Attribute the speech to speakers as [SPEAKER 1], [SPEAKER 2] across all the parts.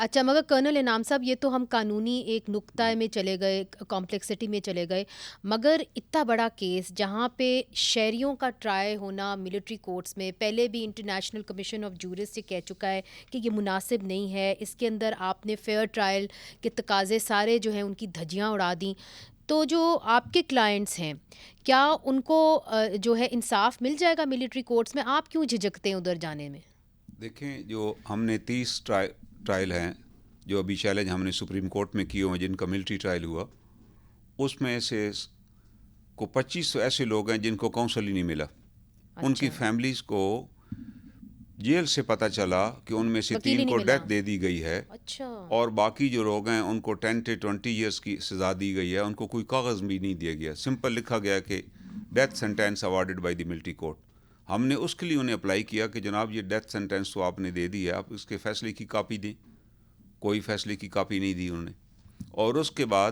[SPEAKER 1] اچھا، مگر کرنل انعام صاحب یہ تو ہم قانونی ایک نقطہ میں چلے گئے، کمپلیکسٹی میں چلے گئے، مگر اتنا بڑا کیس جہاں پہ شہریوں کا ٹرائی ہونا ملٹری کورٹس میں، پہلے بھی انٹرنیشنل کمیشن آف جورسٹ سے کہہ چکا ہے کہ یہ مناسب نہیں ہے، اس کے اندر آپ نے فیئر ٹرائل کے تقاضے سارے جو ہیں ان کی دھجیاں اڑا دیں، تو جو آپ کے کلائنٹس ہیں کیا ان کو جو ہے انصاف مل جائے گا ملٹری کورٹس میں؟ آپ کیوں جھجکتے ہیں ادھر جانے میں؟
[SPEAKER 2] دیکھیں، جو ہم نے 30 ٹرائل ہیں جو ابھی چیلنج ہم نے سپریم کورٹ میں کیے ہوئے جن کا ملٹری ٹرائل ہوا، اس میں سے کو 25 ایسے لوگ ہیں جن کو کاؤنسل ہی نہیں ملا. ان کی فیملیز کو جیل سے پتہ چلا کہ ان میں سے 3 کو ڈیتھ دے دی گئی ہے، اور باقی جو لوگ ہیں ان کو 10 سے 20 ایئرس کی سزا دی گئی ہے. ان کو کوئی کاغذ بھی نہیں دیا گیا، سمپل لکھا گیا کہ death sentence awarded by the military court. ہم نے اس کے لیے انہیں اپلائی کیا کہ جناب یہ ڈیتھ سینٹینس تو آپ نے دے دی ہے، آپ اس کے فیصلے کی کاپی دیں. کوئی فیصلے کی کاپی نہیں دی انہوں نے. اور اس کے بعد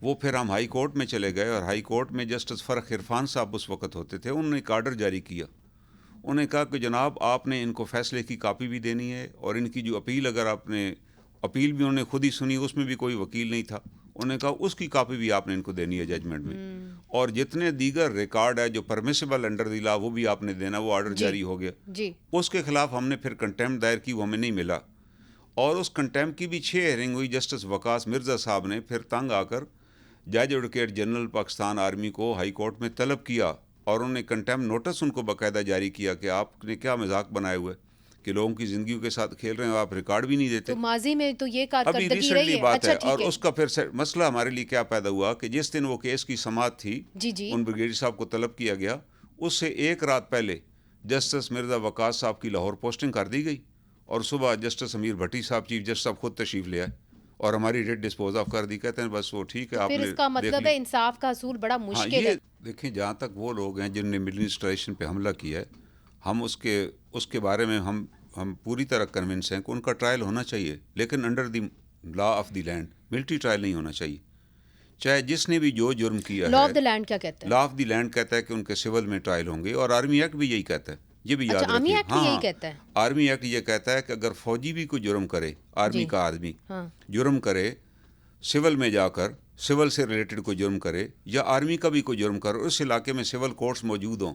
[SPEAKER 2] وہ پھر ہم ہائی کورٹ میں چلے گئے، اور ہائی کورٹ میں جسٹس فرق عرفان صاحب اس وقت ہوتے تھے. انہوں نے ایک آرڈر جاری کیا، انہوں نے کہا کہ جناب آپ نے ان کو فیصلے کی کاپی بھی دینی ہے، اور ان کی جو اپیل، اگر آپ نے اپیل بھی انہوں نے خود ہی سنی، اس میں بھی کوئی وکیل نہیں تھا، انہوں نے کہا اس کی کاپی بھی آپ نے ان کو دینی ہے ججمنٹ میں. اور جتنے دیگر ریکارڈ ہے جو پرمیسیبل انڈر دی لا وہ بھی آپ نے دینا. وہ آرڈر جاری ہو گیا. اس کے خلاف ہم نے پھر کنٹیمپٹ دائر کی، وہ ہمیں نہیں ملا. اور اس کنٹیمپٹ کی بھی 6 ہیئرنگ ہوئی. جسٹس وقاص مرزا صاحب نے پھر تنگ آ کر جج ایڈوکیٹ جنرل پاکستان آرمی کو ہائی کورٹ میں طلب کیا، اور انہوں نے کنٹیمپٹ نوٹس ان کو باقاعدہ جاری کیا کہ آپ نے کیا مذاق بنائے ہوئے کہ لوگوں کی زندگیوں کے ساتھ کھیل رہے ہیں، آپ ریکارڈ بھی نہیں دیتے.
[SPEAKER 1] تو ماضی میں تو یہ
[SPEAKER 2] ابھی
[SPEAKER 1] کارکردگی رہی ہے.
[SPEAKER 2] بات ہے. اور اس کا پھر مسئلہ ہمارے لیے کیا پیدا ہوا کہ جس دن وہ کیس کی سماعت تھی، ان بریگیڈیئر صاحب کو طلب کیا گیا، اس سے ایک رات پہلے جسٹس مرزا وقاص صاحب کی لاہور پوسٹنگ کر دی گئی، اور صبح جسٹس امیر بھٹی صاحب چیف جسٹس صاحب خود تشریف لے آئے اور ہماری ریٹ ڈسپوز آف کر دی. کہتے ہیں بس وہ ٹھیک ہے، آپ
[SPEAKER 1] پھر اس کا مطلب ہے انصاف کا حصول بڑا مشکل ہے.
[SPEAKER 2] دیکھیں، جہاں تک وہ لوگ ہیں جن نے ایڈمنسٹریشن پہ حملہ کیا ہے، ہم اس کے بارے میں ہم پوری طرح کنونس ہیں کہ ان کا ٹرائل ہونا چاہیے، لیکن under the law of the land. Military trial نہیں ہونا چاہیے، چاہے جس نے بھی جو جرم کیا ہے.
[SPEAKER 1] لا آف دی لینڈ کیا کہتا ہے؟
[SPEAKER 2] لا آف دی لینڈ کہتا ہے کہ ان کے سول میں ٹرائل ہوں گے، اور آرمی ایکٹ بھی یہی کہتا ہے. یہ بھی یاد رکھیے. آرمی ایکٹ یہ کہتا ہے کہ اگر فوجی بھی کوئی جرم کرے، آرمی کا آدمی جرم کرے، سول میں جا کر سول سے ریلیٹڈ کوئی جرم کرے، یا آرمی کا بھی کوئی جرم کرے، اس علاقے میں سول کورٹس موجود ہوں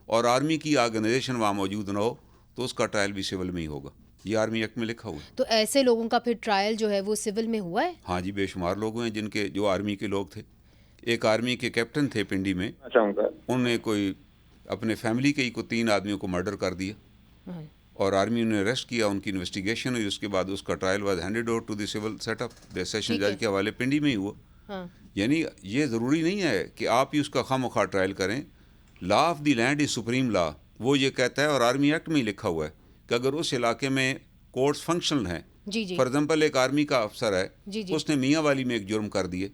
[SPEAKER 2] اور آرمی کی آرگنائزیشن وہاں موجود نہ ہو، تو اس کا ٹرائل بھی سول میں ہی ہوگا. یہ آرمی ایکٹ میں لکھا ہوا ہے.
[SPEAKER 1] تو ایسے لوگوں کا پھر ٹرائل جو ہے وہ سول میں ہوا ہے؟
[SPEAKER 2] ہاں جی، بے شمار لوگ ہیں جن کے جو آرمی کے لوگ تھے. ایک آرمی کے کیپٹن تھے پنڈی میں، انہوں نے کوئی اپنے فیملی کے ہی کو 3 آدمیوں کو مرڈر کر دیا، اور آرمی نے اریسٹ کیا، ان کی انویسٹیگیشن ہوئی، اس کے بعد اس کا trial was handed over to the civil set up session جج کے حوالے پنڈی میں ہی ہوا. یعنی یہ ضروری نہیں ہے کہ آپ ہی اس کا خواہ مخواہ ٹرائل کریں. Law of the land is supreme law, وہ یہ کہتا ہے، اور آرمی ایکٹ میں ہی لکھا ہوا ہے کہ اگر اس علاقے میں کورٹس فنکشنل ہیں، فار ایگزامپل ایک آرمی کا افسر ہے، اس نے میاں والی میں ایک جرم کر دیے،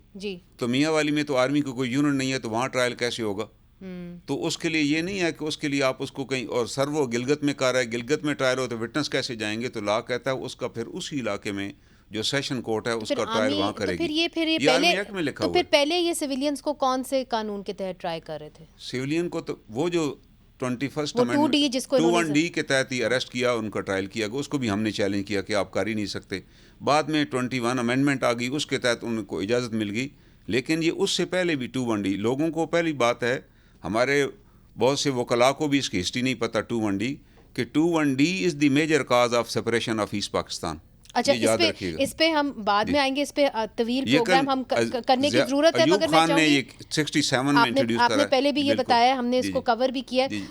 [SPEAKER 2] تو میاں والی میں تو آرمی کو کوئی یونٹ نہیں ہے، تو وہاں ٹرائل کیسے ہوگا؟ تو اس کے لیے یہ نہیں ہے کہ اس کے لیے آپ اس کو کہیں، اور سر وہ گلگت میں کر رہا ہے، گلگت میں ٹرائل ہو تو وٹنس کیسے جائیں گے؟ تو لا کہتا ہے اس کا پھر اسی علاقے میں جو سیشن کورٹ ہے اس کا ٹرائل وہاں کرے گی. یہ آرمی ایکٹ میں لکھا ہوا ہے.
[SPEAKER 1] تو پھر پہلے یہ سیویلینز کو کون سے قانون کے تحت ٹرائی کر رہے تھے؟
[SPEAKER 2] سیویلین کو تو وہ جو 21 امینڈمنٹ 21D کے تحت ہی اریسٹ کیا، ان کا ٹرائل کیا گیا، اس کو بھی ہم نے چیلنج کیا کہ آپ کر ہی نہیں سکتے. بعد میں 21 امینڈمنٹ آ گئی، اس کے تحت ان کو اجازت مل گئی. لیکن یہ اس سے پہلے بھی 21D لوگوں کو، پہلی بات ہے ہمارے بہت سے وکلاء کو بھی اس کی ہسٹری نہیں پتہ 21D کہ 21D is the major cause of separation of East Pakistan.
[SPEAKER 1] اچھا، اس پہ ہم بعد میں آئیں گے، اس پہ طویل پروگرام ہم کرنے کی ضرورت ہے، مگر میں چاہوں گی
[SPEAKER 2] 67 میں انٹروڈیوس کرا.
[SPEAKER 1] آپ نے پہلے بھی یہ بتایا، ہم نے اس کو کور بھی کیا ہے.